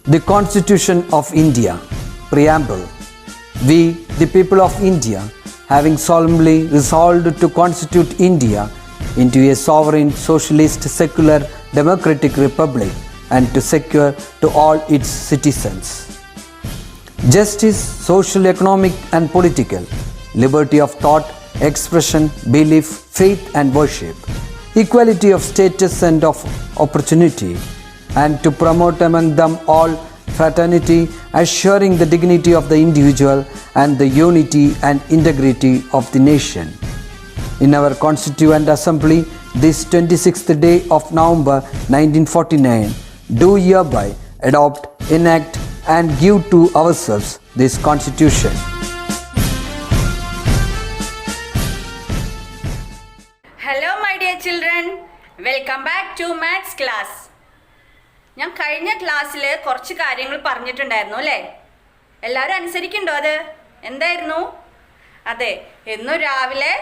The Constitution of India, Preamble. We, the people of India, having solemnly resolved to constitute India into a sovereign, socialist, secular, democratic republic and to secure to all its citizens justice, social, economic and political, liberty of thought, expression, belief, faith and worship, equality of status and of opportunity, and to promote among them all fraternity, assuring the dignity of the individual and the unity and integrity of the nation. In our Constituent Assembly, this 26th day of November 1949, do hereby adopt, enact and give to ourselves this Constitution. Hello my dear children, welcome back to Maths class. ഞാൻ കഴിഞ്ഞ ക്ലാസ്സിൽ കുറച്ച് കാര്യങ്ങൾ പറഞ്ഞിട്ടുണ്ടായിരുന്നു അല്ലേ? എല്ലാവരും അനുസരിക്കുന്നുണ്ടോ? അത് എന്തായിരുന്നു? അതെ, എന്നും രാവിലെ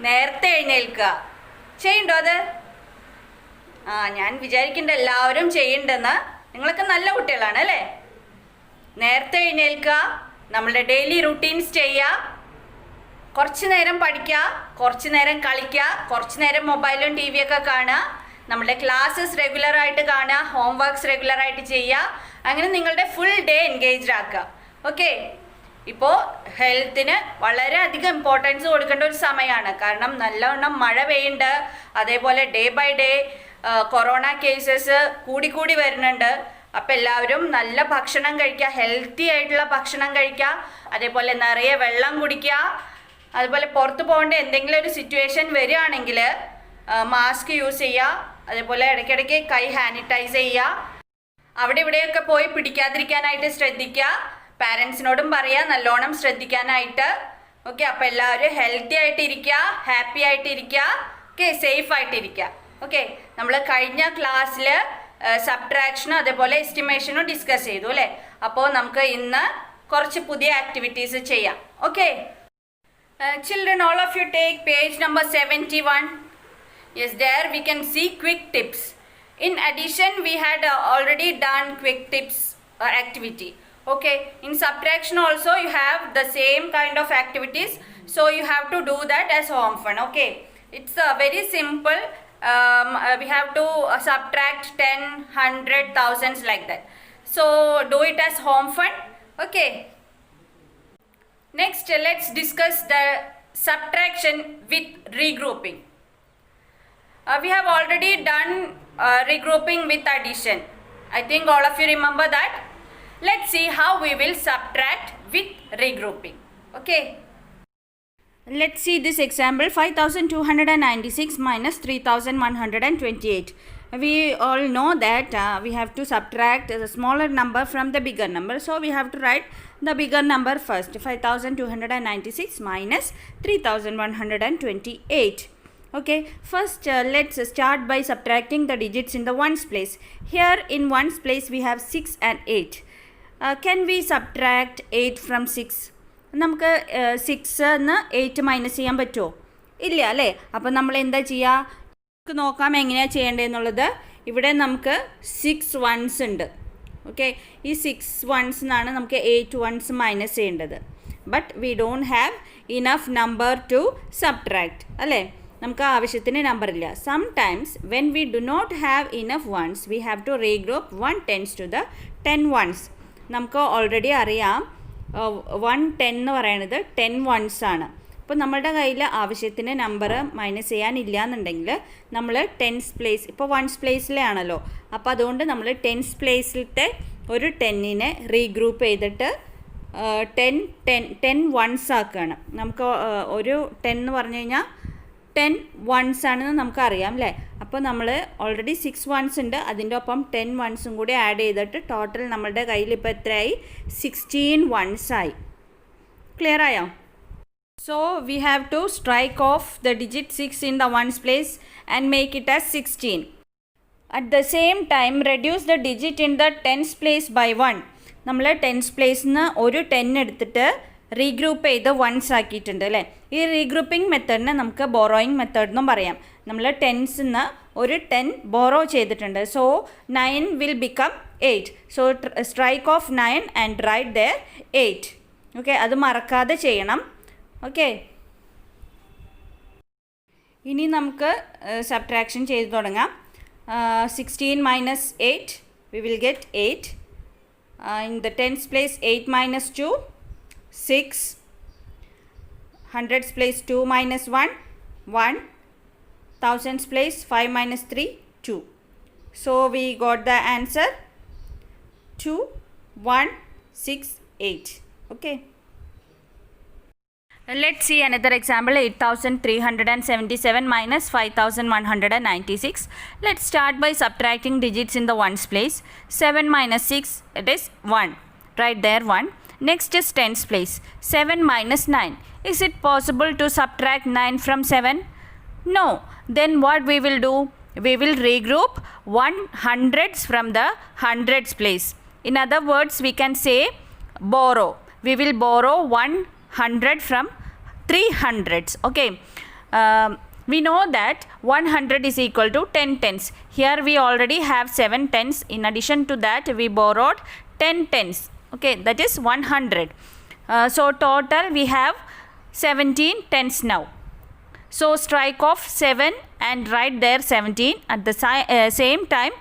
നേരത്തെ എഴുന്നേൽക്കുക. ചെയ്യണ്ടോ അത്? ഞാൻ വിചാരിക്കുന്നുണ്ട് എല്ലാവരും ചെയ്യണ്ടെന്ന്. നിങ്ങളൊക്കെ നല്ല കുട്ടികളാണ് അല്ലേ? നേരത്തെ എഴുന്നേൽക്കുക, നമ്മളുടെ ഡെയിലി റുട്ടീൻസ് ചെയ്യുക, കുറച്ച് നേരം പഠിക്കുക, കുറച്ച് നേരം കളിക്കുക, കുറച്ച് നേരം മൊബൈലും ടി വിയൊക്കെ കാണുക, നമ്മുടെ ക്ലാസ്സസ് റെഗുലറായിട്ട് കാണുക, ഹോംവർക്ക്സ് റെഗുലറായിട്ട് ചെയ്യുക. അങ്ങനെ നിങ്ങളുടെ ഫുൾ ഡേ എൻഗേജ്ഡ് ആക്കുക. ഓക്കെ, ഇപ്പോൾ ഹെൽത്തിന് വളരെയധികം ഇമ്പോർട്ടൻസ് കൊടുക്കേണ്ട ഒരു സമയമാണ്. കാരണം നല്ലവണ്ണം മഴ പെയ്യുന്നുണ്ട്, അതേപോലെ day by day corona cases കൂടിക്കൂടി വരുന്നുണ്ട്. അപ്പോൾ എല്ലാവരും നല്ല ഭക്ഷണം കഴിക്കുക, ഹെൽത്തി ആയിട്ടുള്ള ഭക്ഷണം കഴിക്കുക, അതേപോലെ നിറയെ വെള്ളം കുടിക്കുക. അതുപോലെ പുറത്ത് പോകേണ്ട എന്തെങ്കിലും ഒരു സിറ്റുവേഷൻ വരികയാണെങ്കിൽ മാസ്ക് യൂസ് ചെയ്യുക, അതേപോലെ ഇടയ്ക്കിടയ്ക്ക് കൈ സാനിറ്റൈസ് ചെയ്യുക. അവിടെ ഇവിടെയൊക്കെ പോയി പിടിക്കാതിരിക്കാനായിട്ട് ശ്രദ്ധിക്കുക. പാരൻസിനോടും പറയുക നല്ലോണം ശ്രദ്ധിക്കാനായിട്ട്. ഓക്കെ, അപ്പോൾ എല്ലാവരും ഹെൽത്തി ആയിട്ടിരിക്കുക, ഹാപ്പി ആയിട്ടിരിക്കുക, ഓക്കെ, സേഫ് ആയിട്ടിരിക്കുക. ഓക്കെ, നമ്മൾ കഴിഞ്ഞ ക്ലാസ്സിൽ സബ്ട്രാക്ഷനും അതേപോലെ എസ്റ്റിമേഷനും ഡിസ്കസ് ചെയ്തു അല്ലേ? അപ്പോൾ നമുക്ക് ഇന്ന് കുറച്ച് പുതിയ ആക്ടിവിറ്റീസ് ചെയ്യാം. Okay children, all of you take page number 71. Yes, there we can see quick tips. In addition, we had already done quick tips activity. Okay, in subtraction also you have the same kind of activities, so you have to do that as home fun. Okay, it's very simple. We have to subtract 10, 100, thousands like that. So do it as home fun. Okay. Next, let's discuss the subtraction with regrouping. We have already done regrouping with addition. I think all of you remember that. Let's see how we will subtract with regrouping. Okay. Let's see this example. 5296 minus 3128. We all know that we have to subtract the smaller number from the bigger number. So we have to write the bigger number first. 5296 minus 3128. Okay, first let's start by subtracting the digits in the ones place. Here in ones place we have 6 and 8. Can we subtract 8 from 6? നമുക്ക് 6 8 minus ചെയ്യാൻ പറ്റുമോ? ഇല്ല അല്ലേ? അപ്പം നമ്മൾ എന്താ ചെയ്യുക? നമുക്ക് നോക്കാം എങ്ങനെയാണ് ചെയ്യേണ്ടതെന്നുള്ളത്. ഇവിടെ നമുക്ക് 6 ones ഉണ്ട്. ഓക്കെ, ഈ 6 ones എന്നാണ് നമുക്ക് 8 ones മൈനസ് ചെയ്യേണ്ടത്. But we don't have enough number to subtract അല്ലേ? നമുക്ക് ആവശ്യത്തിന് നമ്പർ ഇല്ല. Sometimes when we do not have enough ones we have to regroup 1 tens to the 10 ones. നമുക്ക് ഓൾറെഡി അറിയാം 1 10 എന്ന് പറയുന്നത് 10 ones ആണ്. അപ്പോൾ നമ്മളുടെ കയ്യിൽ ആവശ്യത്തിന് നമ്പർ മൈനസ് ചെയ്യാനില്ല എന്നുണ്ടെങ്കിൽ നമ്മൾ ടെൻസ് പ്ലേസ്, ഇപ്പോൾ വൺസ് പ്ലേസിലെ ആണല്ലോ, അപ്പോൾ അതുകൊണ്ട് നമ്മൾ ടെൻസ് പ്ലേസിലത്തെ ഒരു 10നെ റീഗ്രൂപ്പ് ചെയ്തിട്ട് 10 ones ആക്കുകയാണ്. നമുക്ക് ഒരു 10 എന്ന് പറഞ്ഞു കഴിഞ്ഞാൽ 10 ones ആണെന്ന് നമുക്കറിയാം അല്ലേ? അപ്പോൾ നമ്മൾ ഓൾറെഡി 6 ones ഉണ്ട്, അതിൻ്റെ ഒപ്പം 10 onesഉം കൂടി ആഡ് ചെയ്തിട്ട് ടോട്ടൽ നമ്മളുടെ കയ്യിൽ ഇപ്പോൾ എത്രയായി? 16 ones ആയി. ക്ലിയർ ആയോ? So we have to strike off the digit 6 in the ones place and make it as 16. At the same time reduce the digit in the tens place by 1. നമ്മൾ tense പ്ലേസിന്ന് ഒരു 10 എടുത്തിട്ട് regroup ചെയ്ത് once ആക്കിയിട്ടുണ്ട് അല്ലേ? ഈ regrouping മെത്തേഡിനെ നമുക്ക് borrowing method എന്നും പറയാം. നമ്മൾ ടെൻസിൽ നിന്ന് ഒരു 10 ബോറോ ചെയ്തിട്ടുണ്ട്. So 9 will become 8. So strike off 9 and write there 8. Okay, അത് മറക്കാതെ ചെയ്യണം. ഓക്കെ, ഇനി നമുക്ക് സബ്ട്രാക്ഷൻ ചെയ്ത് തുടങ്ങാം. 16 minus 8, we will get 8. In the tens place 8 minus 2, 6. Hundreds place 2 minus 1, 1. Thousands place 5 minus 3, 2. So we got the answer 2, 1, 6, 8. Okay. Let's see another example. 8377 minus 5196. Let's start by subtracting digits in the ones place. 7 minus 6, it is 1. Right there 1. Next is tens place. 7 minus 9. Is it possible to subtract 9 from 7? No. Then what we will do? We will regroup 100s from the hundreds place. In other words, we can say borrow. We will borrow 100 from 300s. Okay, we know that 100 is equal to 10 tens. Here we already have 7 tens. In addition to that, we borrowed 10 tens. Okay, that is 100. So total we have 17 tens now. So strike off 7 and write there 17. At the same time,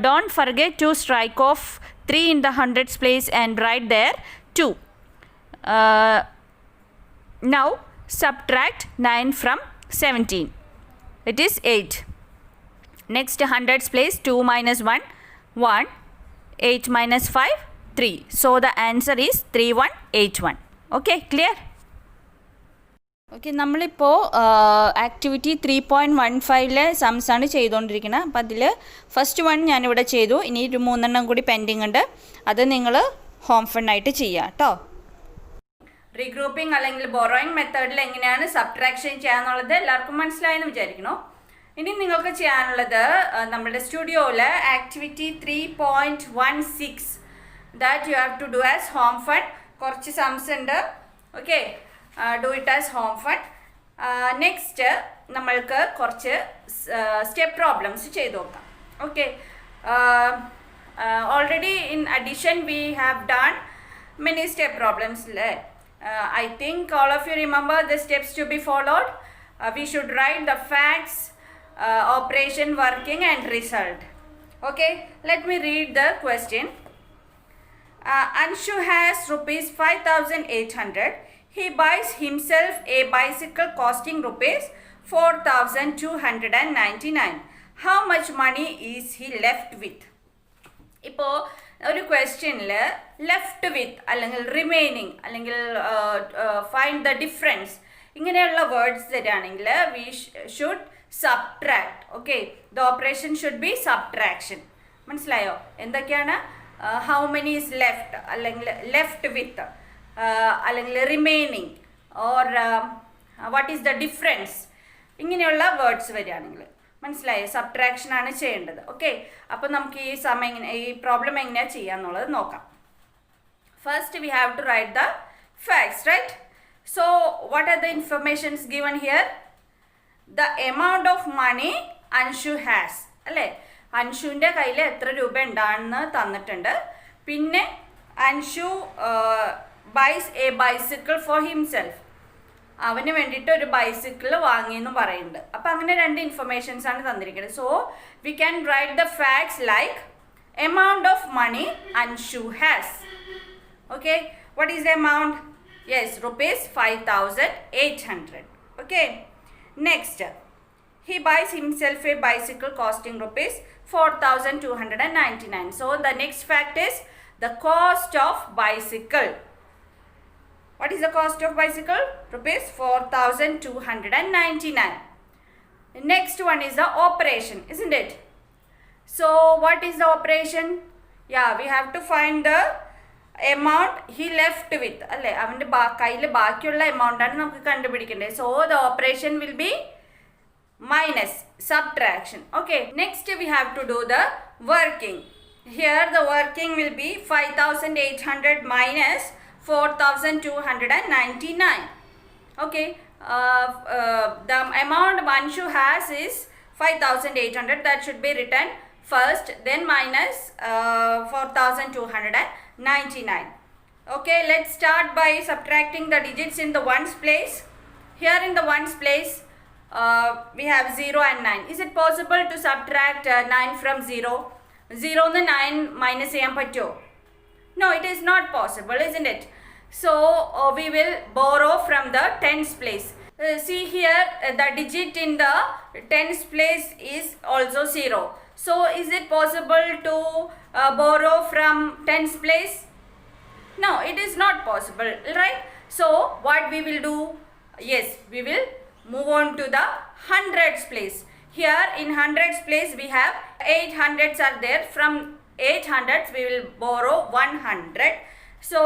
don't forget to strike off 3 in the hundreds place and write there 2. Now subtract 9 from 17. It is 8. Next hundreds place 2 minus 1, 1. 8 minus 5, 3. So the answer is 3181. Okay, clear? Okay, നമ്മളിപ്പോൾ activity 3.15 സംസാണ് ചെയ്തുകൊണ്ടിരിക്കുന്നത്. അപ്പം അതിൽ first 1 ഞാനിവിടെ ചെയ്തു. ഇനി 3 കൂടി pending ഉണ്ട്. അത് നിങ്ങൾ ഹോം ഫണ്ടായിട്ട് ചെയ്യുക കേട്ടോ. റീഗ്രൂപ്പിംഗ് അല്ലെങ്കിൽ ബോറോയിങ് മെത്തേഡിൽ എങ്ങനെയാണ് സബ്ട്രാക്ഷൻ ചെയ്യാന്നുള്ളത് എല്ലാവർക്കും മനസ്സിലായെന്ന് വിചാരിക്കണോ. ഇനി നിങ്ങൾക്ക് ചെയ്യാനുള്ളത് നമ്മുടെ സ്റ്റുഡിയോയിൽ activity 3.16 that you have to do as home fun. കുറച്ച് സംസ് ഉണ്ട്. Okay, do it as home fun. Next നമ്മൾക്ക് കുറച്ച് സ്റ്റെപ്പ് പ്രോബ്ലംസ് ചെയ്ത് നോക്കാം. Okay, already in addition we have done many step problems അല്ലേ. I think all of you remember the steps to be followed. We should write the facts, operation, working and result. Okay, let me read the question. Anshu has rupees 5800. He buys himself a bicycle costing rupees 4299. How much money is he left with? ഇപ്പോൾ ഒരു ക്വസ്റ്റ്യനിൽ left വിത്ത് അല്ലെങ്കിൽ remaining അല്ലെങ്കിൽ find the difference ഇങ്ങനെയുള്ള words തരികയാണെങ്കിൽ we should subtract. Okay, the operation should be subtraction. മനസ്സിലായോ? എന്തൊക്കെയാണ്? How many is left അല്ലെങ്കിൽ ലെഫ്റ്റ് വിത്ത് അല്ലെങ്കിൽ remaining or what is the difference ഇങ്ങനെയുള്ള വേർഡ്സ് വരികയാണെങ്കിൽ മനസ്സിലായോ? സബ്ട്രാക്ഷൻ ആണ് ചെയ്യേണ്ടത്. ഓക്കെ, അപ്പോൾ നമുക്ക് ഈ പ്രോബ്ലം എങ്ങനെയാണ് ചെയ്യാന്നുള്ളത് നോക്കാം. First we have to write the facts, right? So what are the informations given here? The amount of money Anshu has അല്ലേ. അൻഷുവിൻ്റെ കയ്യിൽ എത്ര രൂപ ഉണ്ടാണെന്ന് തന്നിട്ടുണ്ട്. പിന്നെ Anshu buys a bicycle for himself. അവന് വേണ്ടിയിട്ട് ഒരു ബൈസിക്കിൾ വാങ്ങിയെന്ന് പറയുന്നുണ്ട്. അപ്പം അങ്ങനെ 2 ഇൻഫർമേഷൻസ് ആണ് തന്നിരിക്കുന്നത്. So we can write the facts like amount of money Anshu has. Okay, what is the amount? Yes, rupees 5800. Okay, next he buys himself a bicycle costing rupees 4299. So the next fact is the cost of bicycle. What is the cost of bicycle? Rupees 4299. The next one is the operation, isn't it? So what is the operation? Yeah, we have to find the amount he left with. അല്ലേ, അവൻ്റെ കയ്യിൽ ബാക്കിയുള്ള എമൗണ്ടാണ് നമുക്ക് കണ്ടുപിടിക്കേണ്ടത്. So the operation will be minus, subtraction. Okay, next we have to do the working. Here the working will be 5800 minus 4299. Okay, the amount Anshu has is 5800. That should be written first, then minus 4299. Okay, let's start by subtracting the digits in the ones place. Here in the ones place, we have 0 and 9. Is it possible to subtract 9 from 0? 0 and 9 minus ചെയ്യാൻ പറ്റുമോ? No, it is not possible, isn't it? So we will borrow from the tens place. See here, the digit in the tens place is also 0. So is it possible to borrow from tens place? No, it is not possible, right? So what we will do? Yes, we will move on to the hundreds place. Here in hundreds place we have 8 hundreds are there. From 8 hundreds we will borrow 100. So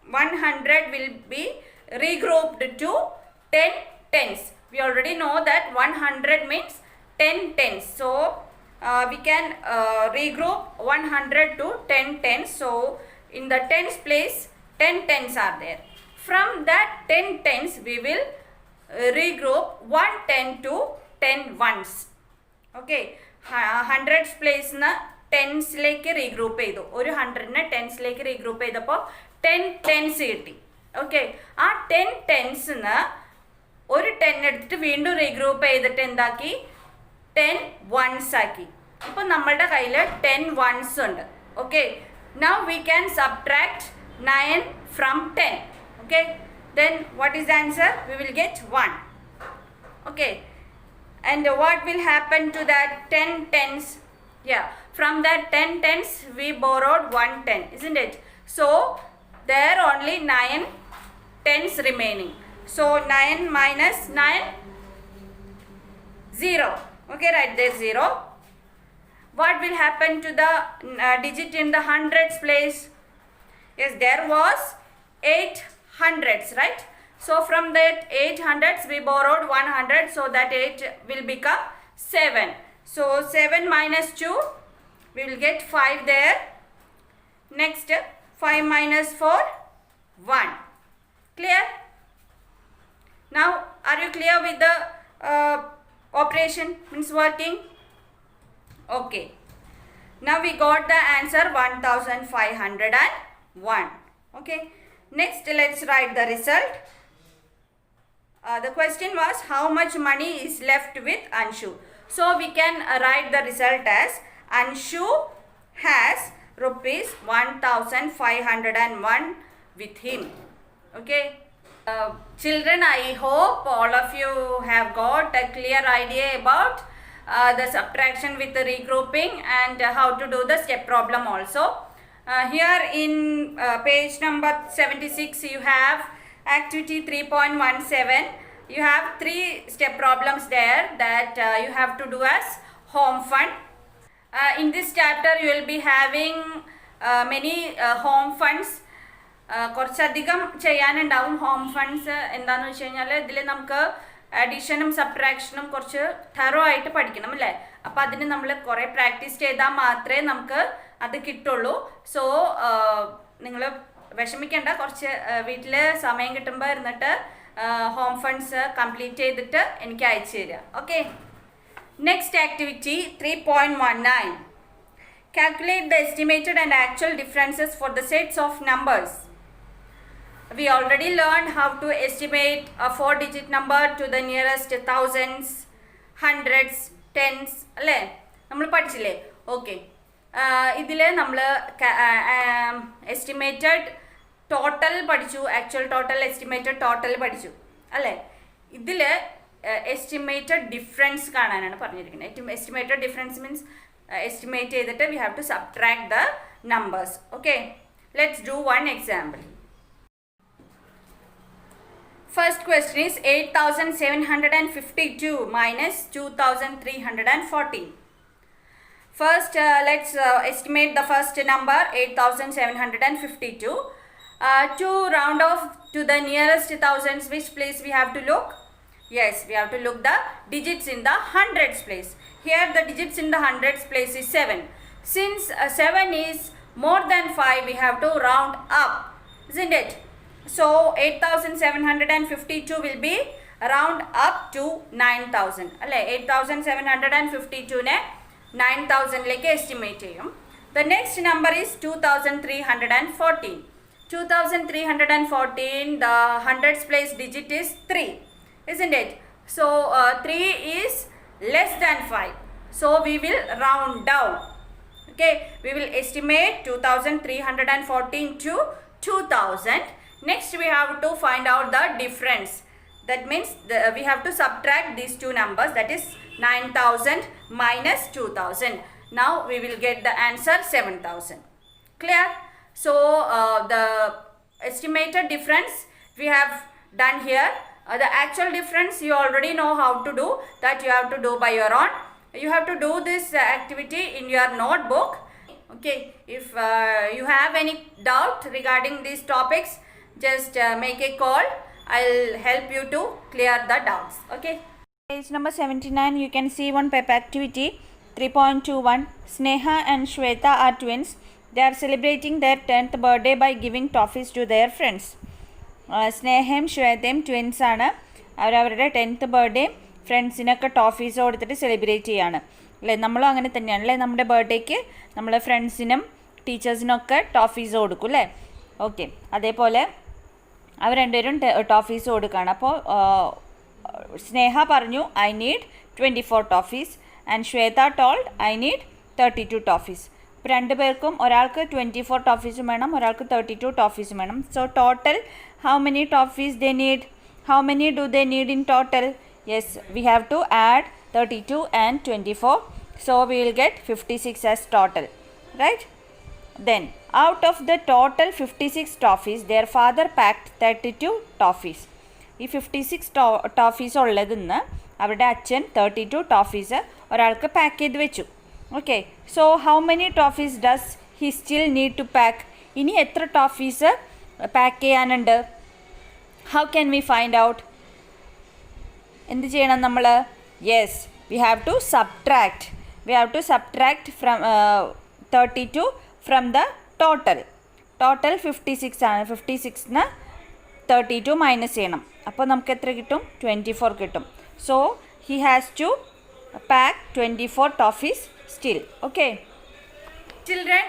100 will be regrouped to 10 tens. We already know that 100 means 10 tens. So we can regroup 100 to 10 tens. So in the tens place 10 tens are there. From that 10 tens we will regroup 1 10 to 10 ones. Okay, hundreds place na ടെൻസിലേക്ക് regroup ചെയ്തു. ഒരു 100നെ ടെൻസിലേക്ക് regroup ചെയ്തപ്പോൾ 10 tense കിട്ടി. Okay, ആ 10 ടെൻസിന്ന് ഒരു 10 എടുത്തിട്ട് വീണ്ടും regroup ചെയ്തിട്ട് എന്താക്കി? 10 വൺസ് ആക്കി. ഇപ്പോൾ നമ്മളുടെ കയ്യിൽ 10 വൺസ് ഉണ്ട്. Okay, now we can subtract 9 from 10. Okay, then what is the answer? We will get 1. Okay, and what will happen to that 10 tens? Yeah, from that 10 tens we borrowed 1 10, isn't it? So there only 9 tens remaining. So 9 minus 9, 0. Okay, right there 0. What will happen to the digit in the hundreds place? Yes, there was 8 hundreds, right? So from that 8 hundreds we borrowed 100, so that 8 will become 7. So 7 minus 2, we will get 5 there. Next 5 minus 4, 1. Clear? Now are you clear with the operation, means working? Okay, now we got the answer 1501. Okay, next let's write the result. The question was how much money is left with Anshu. So we can write the result as Anshu has rupees 1501 with him. Okay, children, I hope all of you have got a clear idea about the subtraction with the regrouping and how to do the step problem also. Here in page number 76 you have activity 3.17. You have 3 step problems there that you have to do as home fund. In this chapter you will be having many home funds. കുറച്ചധികം ചെയ്യാനുണ്ടാവും home funds. എന്താണെന്ന് വെച്ച് കഴിഞ്ഞാൽ ഇതിൽ നമുക്ക് അഡീഷനും സബ്ട്രാക്ഷനും കുറച്ച് thorough ആയിട്ട് പഠിക്കണം അല്ലേ. അപ്പോൾ അതിന് നമ്മൾ കുറേ പ്രാക്ടീസ് ചെയ്താൽ മാത്രമേ നമുക്ക് അത് കിട്ടുള്ളൂ. സോ നിങ്ങൾ വിഷമിക്കേണ്ട, കുറച്ച് വീട്ടിൽ സമയം കിട്ടുമ്പോൾ ഇരുന്നിട്ട് ഹോം ഫണ്ട്സ് കംപ്ലീറ്റ് ചെയ്തിട്ട് എനിക്ക് അയച്ചു തരിക. Okay, next activity 3.19. Calculate the estimated and actual differences for the sets of numbers. We already learned how to estimate a 4-digit number to the nearest thousands, hundreds, tens. അല്ലേ, നമ്മൾ പഠിച്ചില്ലേ? Okay, ഇതിൽ നമ്മൾ estimated total പഠിച്ചു, actual total, estimated total പഠിച്ചു അല്ലേ. ഇതിൽ estimated difference കാണാനാണ് പറഞ്ഞിരിക്കുന്നത്. എസ്റ്റിമേറ്റഡ് ഡിഫറൻസ് മീൻസ് estimate ചെയ്തിട്ട് we have to subtract the numbers. Okay, let's do one example. First question is 8752 minus 2340. First let's estimate the first number 8752. To round off to the nearest thousands, which place we have to look? Yes, we have to look the digits in the hundreds place. Here the digits in the hundreds place is 7. Since 7 is more than 5, we have to round up, isn't it? So 8752 will be round up to 9000. 8752 ne 9000 like estimate cheyum. The next number is 2314. 2314, the hundreds place digit is 3, isn't it? So 3 is less than 5. So we will round down. Okay, we will estimate 2314 to 2000. Next we have to find out the difference. That means we have to subtract these two numbers, that is 9000 minus 2000. Now we will get the answer 7000. Clear? So the estimated difference we have done here. The actual difference you already know how to do. That you have to do by your own. You have to do this activity in your notebook. Okay, if you have any doubt regarding these topics, just make a call. I'll help you to clear the doubts. Okay. Page number 79, you can see one paper activity 3.21. Sneha and Shweta are twins. They are celebrating their 10th birthday by giving toffees to their friends. സ്നേഹയും ശ്വേതയും twins ആണ്. അവരവരുടെ 10th birthday ഫ്രണ്ട്സിനൊക്കെ toffees കൊടുത്തിട്ട് celebrate ചെയ്യാണ് അല്ലേ. നമ്മളും അങ്ങനെ തന്നെയാണ് അല്ലേ. നമ്മുടെ ബർത്ത്ഡേക്ക് നമ്മൾ ഫ്രണ്ട്സിനും ടീച്ചേഴ്സിനൊക്കെ ടോഫീസ് കൊടുക്കും അല്ലേ. ഓക്കെ, അതേപോലെ അവർ രണ്ടുപേരും ടോഫീസ് കൊടുക്കുകയാണ്. അപ്പോൾ സ്നേഹ പറഞ്ഞു I need 24 toffees and Shweta told I need 32 toffees. അപ്പോൾ രണ്ടുപേർക്കും ഒരാൾക്ക് 24 ടോഫീസും വേണം, ഒരാൾക്ക് 32 ടോഫീസും വേണം. So total how many toffees they need? How many do they need in total? Yes, we have to add 32 and 24. So we will get 56 as total, right? Then out of the total 56 toffees, their father packed 32 toffees. ഈ 56 toffees ഉള്ളതിൽ നിന്ന് അവരുടെ അച്ഛൻ 32 toffees ഒരാൾക്ക് pack ചെയ്ത് വെച്ചു. Okay, so how many toffees does he still need to pack? ഇനി എത്ര ടോഫീസ് പാക്ക് ചെയ്യാനുണ്ട്? How can we find out? എന്ത് ചെയ്യണം നമ്മൾ? Yes, we have to subtract. We have to subtract from 32 from the total. Total 56 ആണ്. 56ന് 32 minus ചെയ്യണം. അപ്പോൾ നമുക്ക് എത്ര കിട്ടും? 24 കിട്ടും. So he has to pack 24 toffees still. Okay children,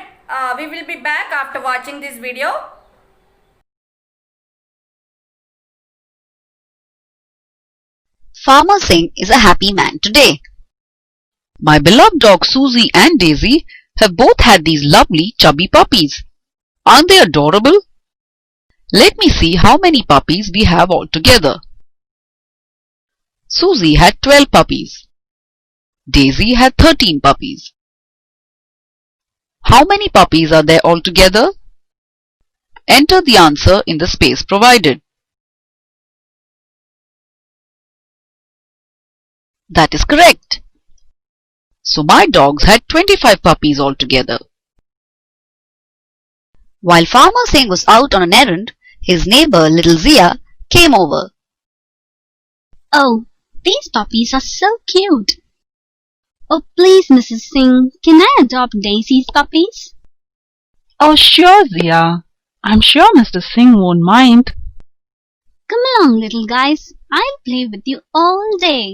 we will be back after watching this video. Farmer Singh is a happy man today. My beloved dogs Susie and Daisy have both had these lovely chubby puppies. Aren't they adorable? Let me see how many puppies we have altogether. Susie had 12 puppies. Daisy had 13 puppies. How many puppies are there altogether? Enter the answer in the space provided. That is correct. So my dogs had 25 puppies altogether. While Farmer Singh was out on an errand, his neighbor little Zia came over. Oh, these puppies are so cute. Oh, please, Mrs. Singh, can I adopt Daisy's puppies? Oh, sure, Zia. I'm sure Mr. Singh won't mind. Come along, little guys. I'll play with you all day.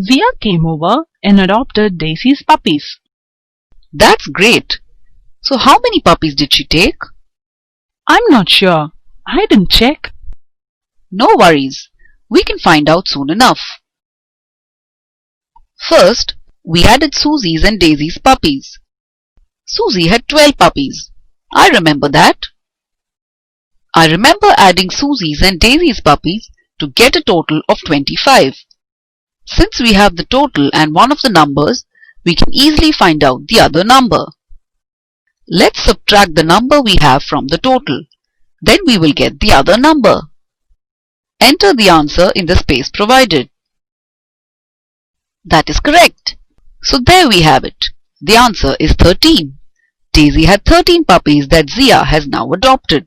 Zia came over and adopted Daisy's puppies. That's great. So how many puppies did she take? I'm not sure. I didn't check. No worries. We can find out soon enough. First, we added Susie's and Daisy's puppies. Susie had 12 puppies. I remember that. I remember adding Susie's and Daisy's puppies to get a total of 25. Since we have the total and one of the numbers, we can easily find out the other number. Let's subtract the number we have from the total. Then we will get the other number. Enter the answer in the space provided. That is correct. So there we have it. The answer is 13. Daisy had 13 puppies that Zia has now adopted.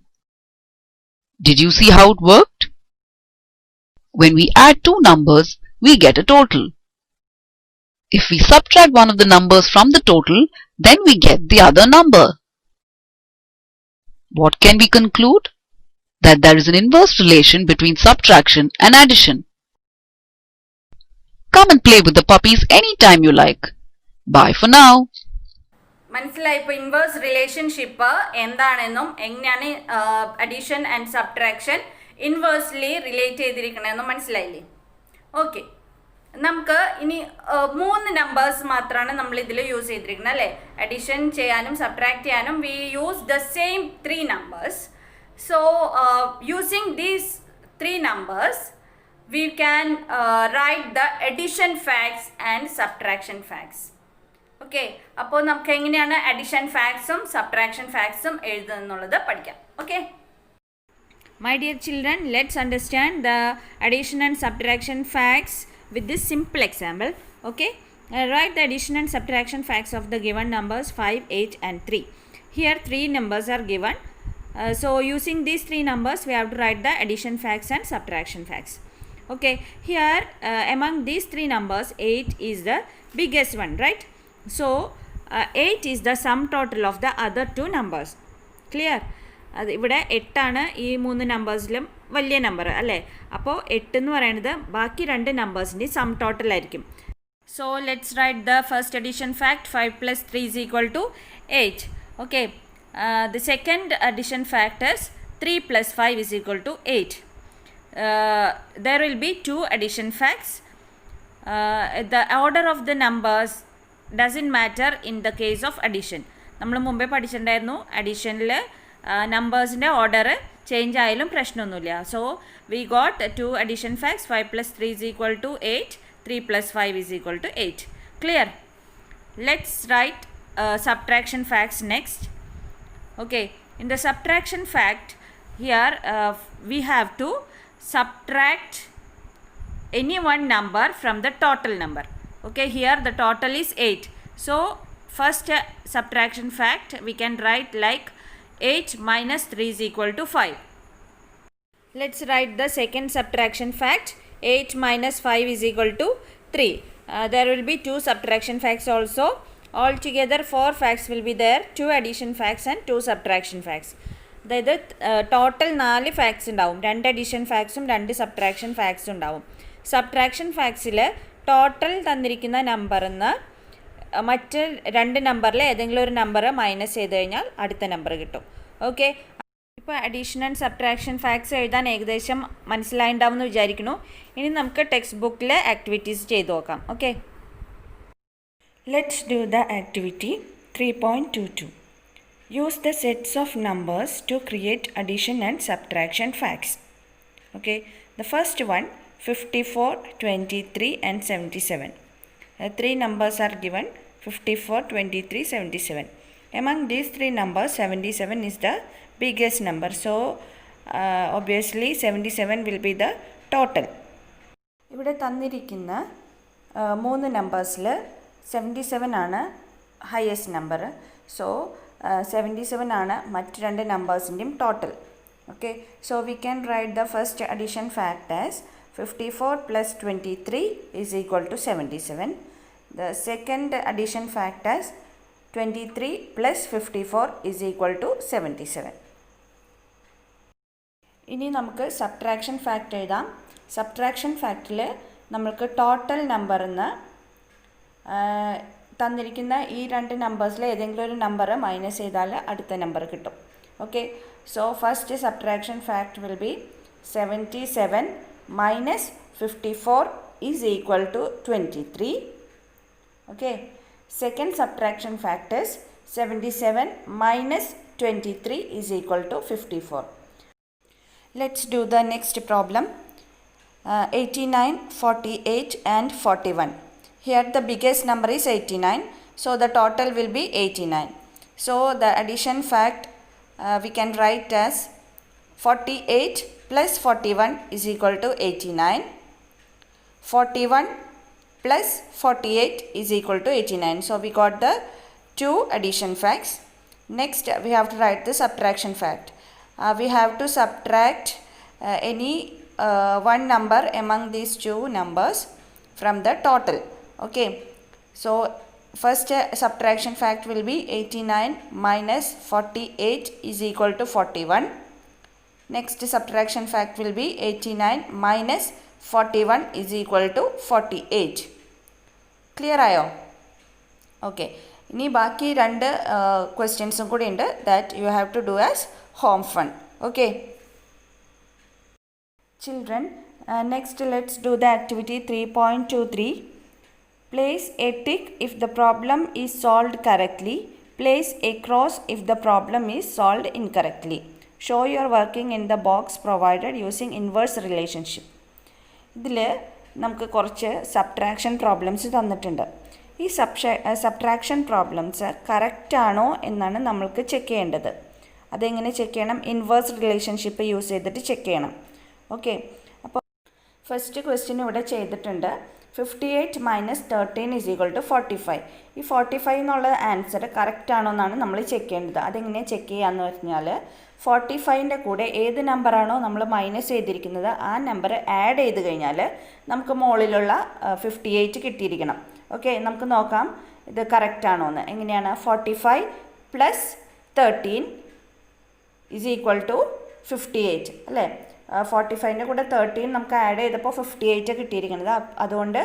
Did you see how it worked? When we add two numbers, we get a total. If we subtract one of the numbers from the total, then we get the other number. What can we conclude? that there is an inverse relation between subtraction and addition. Come and play with the puppies anytime you like. Bye for now. മനസ്സിലായി ഇപ്പോൾ inverse relationship എന്താണെന്നും എങ്ങനെയാണ് addition and subtraction inversely relate ചെയ്തിരിക്കണമെന്നും മനസ്സിലായില്ലേ? Okay, നമുക്ക് ഇനി 3 numbers മാത്രമാണ് നമ്മൾ ഇതിൽ യൂസ് ചെയ്തിരിക്കുന്നത് അല്ലേ? അഡീഷൻ ചെയ്യാനും സബ്ട്രാക്ട് ചെയ്യാനും we use the same 3 numbers. So using these 3 numbers we can write the addition facts and subtraction facts. Okay, അപ്പോൾ നമുക്ക് എങ്ങനെയാണ് അഡിഷൻ ഫാക്ട്സും സബ്ട്രാക്ഷൻ ഫാക്ട്സും എഴുതുന്നുള്ളത് പഠിക്കാം. Okay, my dear children, let's understand the addition and subtraction facts with this simple example. Okay, write the addition and subtraction facts of the given numbers 5, 8 and 3. Here 3 numbers are given. So using these 3 numbers we have to write the addition facts and subtraction facts. Okay, here among these 3 numbers 8 is the biggest one, right? So 8 is the sum total of the other 2 numbers. Clear? അത് ഇവിടെ 8 ഈ 3 നമ്പേഴ്സിലും വലിയ number അല്ലേ? അപ്പോൾ 8 എന്ന് പറയുന്നത് ബാക്കി 2 നമ്പേഴ്സിൻ്റെ സം ടോട്ടൽ ആയിരിക്കും. So let's write the first addition fact 5 + 3 = 8. Okay, the second addition fact is 3 + 5 = 8. There will be 2 addition facts. The order of the numbers doesn't matter in the case of addition. നമ്മൾ മുമ്പേ പഠിച്ചിട്ടുണ്ടായിരുന്നു അഡീഷനിൽ നമ്പേഴ്സിൻ്റെ order change ആയാലും പ്രശ്നമൊന്നുമില്ല. So we got 2 addition facts. 5 + 3 = 8. 3 + 5 = 8. Clear? Let's write subtraction facts next. Okay, in the subtraction fact here we have to subtract any one number from the total number. Okay, here the total is 8. So first subtraction fact we can write like 8 - 3 = 5. Let's write the second subtraction fact. 8 - 5 = 3. There will be 2 subtraction facts also. Altogether 4 facts will be there. 2 addition facts and 2 subtraction facts. അതായത് total 4 facts ഉണ്ടാവും. 2 addition ഫാക്ട്സും 2 subtraction ഫാക്ട്സും ഉണ്ടാവും. Subtraction ഫാക്ട്സിൽ total തന്നിരിക്കുന്ന നമ്പറിൽ നിന്ന് മറ്റ് 2 നമ്പറിൽ ഏതെങ്കിലും ഒരു നമ്പർ മൈനസ് ചെയ്ത് കഴിഞ്ഞാൽ അടുത്ത നമ്പർ കിട്ടും. ഓക്കെ, ഇപ്പോൾ അഡീഷൻ ആൻഡ് സബ്ട്രാക്ഷൻ ഫാക്ട്സ് എഴുതാൻ ഏകദേശം മനസ്സിലായിട്ടുണ്ടാവുമെന്ന് വിചാരിക്കുന്നു. ഇനി നമുക്ക് ടെക്സ്റ്റ് ബുക്കിൽ ആക്ടിവിറ്റീസ് ചെയ്ത് നോക്കാം. Okay, let's do the activity 3.22. Use the sets of numbers to create addition and subtraction facts. Okay, the first one 54, 23 and 77. 3 numbers are given 54, 23, 77. Among these 3 numbers 77 is the biggest number. So obviously 77 will be the total. ഇവിടെ തന്നിരിക്കുന്ന 3 നമ്പേഴ്സിൽ 77 ആണ് highest number. So 77 ആണ് മറ്റ് 2 നമ്പേഴ്സിൻ്റെയും total. Okay, so we can write the first addition fact as 54 + 23 = 77. The second addition fact as 23 + 54 = 77. ഇനി നമുക്ക് subtraction fact എഴുതാം. Subtraction ഫാക്റ്റിൽ നമ്മൾക്ക് ടോട്ടൽ നമ്പറിൽ നിന്ന് തന്നിരിക്കുന്ന ഈ 2 നമ്പേഴ്സിൽ ഏതെങ്കിലും ഒരു നമ്പർ മൈനസ് ചെയ്താൽ അടുത്ത നമ്പർ കിട്ടും. Okay, so first subtraction fact will be 77 - 54 = 23. Okay, second subtraction fact is 77 - 23 = 54. Let's do the next problem. 89, 48 and 41. Here the biggest number is 89, so the total will be 89. So the addition fact we can write as 48 + 41 = 89. 41 + 48 = 89. So we got the 2 addition facts. Next we have to write the subtraction fact. We have to subtract any one number among these 2 numbers from the total. Okay, so first subtraction fact will be 89 - 48 = 41. next subtraction fact will be 89 minus 41 is equal to 48. Clear ആയോ? Okay, ഇനി ബാക്കി രണ്ട് ക്വസ്റ്റ്യൻസും കൂടി ഉണ്ട്. That you have to do as home fun. Okay children, next let's do the activity 3.23. Place a tick if the problem is solved correctly. Place a cross if the problem is solved incorrectly. Show your working in the box provided using inverse relationship. ഇതിൽ നമുക്ക് കുറച്ച് subtraction problems തന്നിട്ടുണ്ട്. ഈ subtraction problems correct ആണോ എന്നാണ് നമ്മൾക്ക് check ചെയ്യേണ്ടത്. അതെങ്ങനെ ചെക്ക് ചെയ്യണം? ഇൻവേഴ്സ് റിലേഷൻഷിപ്പ് യൂസ് ചെയ്തിട്ട് ചെക്ക് ചെയ്യണം. ഓക്കെ, അപ്പോൾ ഫസ്റ്റ് ക്വസ്റ്റ്യൻ ഇവിടെ ചെയ്തിട്ടുണ്ട്. 58 മൈനസ് 13 ഈസ് ഈക്വൽ ടു 45. ഈ 45 എന്നുള്ള ആൻസർ കറക്റ്റ് ആണോ എന്നാണ് നമ്മൾ ചെക്ക് ചെയ്യേണ്ടത്. അതെങ്ങനെയാണ് ചെക്ക് ചെയ്യാന്ന് പറഞ്ഞാൽ 45ൻ്റെ കൂടെ ഏത് നമ്പറാണോ നമ്മൾ മൈനസ് ചെയ്തിരിക്കുന്നത് ആ നമ്പർ ആഡ് ചെയ്ത് കഴിഞ്ഞാൽ നമുക്ക് മുകളിലുള്ള 58 കിട്ടിയിരിക്കണം. ഓക്കെ, നമുക്ക് നോക്കാം ഇത് കറക്റ്റ് ആണോ എന്ന്. എങ്ങനെയാണ്? 45 പ്ലസ് 13 ഈസ് ഈക്വൽ ടു 58 അല്ലേ? 45ൻ്റെ കൂടെ 13 നമുക്ക് ആഡ് ചെയ്തപ്പോൾ 58 കിട്ടിയിരിക്കുന്നത്. അതുകൊണ്ട്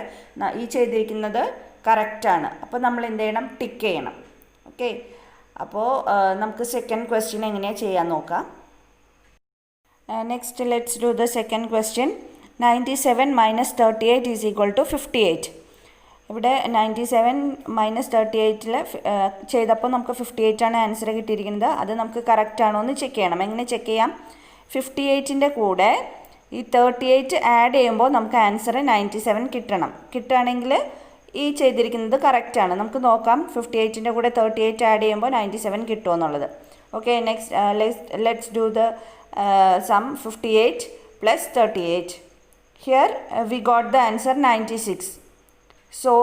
ഈ ചെയ്തിരിക്കുന്നത് കറക്റ്റാണ്. അപ്പോൾ നമ്മൾ എന്ത് ചെയ്യണം? ടിക്ക് ചെയ്യണം. ഓക്കെ, അപ്പോൾ നമുക്ക് സെക്കൻഡ് ക്വസ്റ്റ്യൻ എങ്ങനെയാണ് ചെയ്യാൻ നോക്കാം. Next let's do the second question. 97 minus 38 is equal to 58. ഇവിടെ 97 മൈനസ് 38 ചെയ്തപ്പോൾ നമുക്ക് 58 ആണ് ആൻസർ കിട്ടിയിരിക്കുന്നത്. അത് നമുക്ക് കറക്റ്റ് ആണോ എന്ന് ചെക്ക് ചെയ്യണം. എങ്ങനെ ചെക്ക് ചെയ്യാം? 58ൻ്റെ കൂടെ ഈ 38 ആഡ് ചെയ്യുമ്പോൾ നമുക്ക് ആൻസർ 97 കിട്ടുകയാണെങ്കിൽ ഈ ചെയ്തിരിക്കുന്നത് കറക്റ്റാണ്. നമുക്ക് നോക്കാം 58ൻ്റെ കൂടെ 38 ആഡ് ചെയ്യുമ്പോൾ 97 കിട്ടുമോ എന്നുള്ളത്. Okay, next let's do the sum 58 plus 38. Here we got the answer 96. So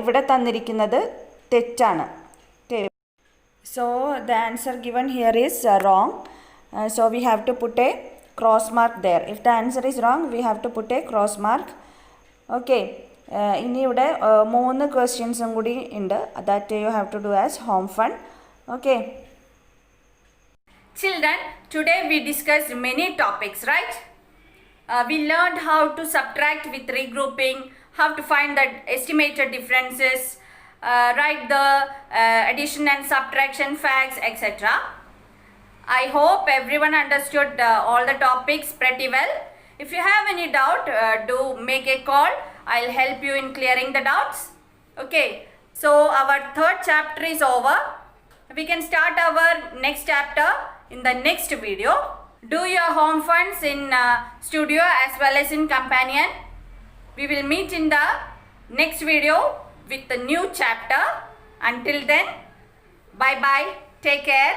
ഇവിടെ തന്നിരിക്കുന്നത് തെറ്റാണ്. So the answer given here is wrong. So we have to put a cross mark there. If the answer is wrong, we have to put a cross mark. Okay, ഇനി ഇവിടെ 3 ക്വസ്റ്റ്യൻസും കൂടി ഉണ്ട്. That you have to do as home fun. Okay. Children, today we discussed many topics, right? We learned how to subtract with regrouping, how to find the estimated differences, write the addition and subtraction facts, etc. I hope everyone understood all the topics pretty well. If you have any doubt, do make a call. I'll help you in clearing the doubts. Okay, so our third chapter is over. We can start our next chapter in the next video. Do your home funds in studio as well as in companion. We will meet in the next video with the new chapter. Until then, bye bye. Take care.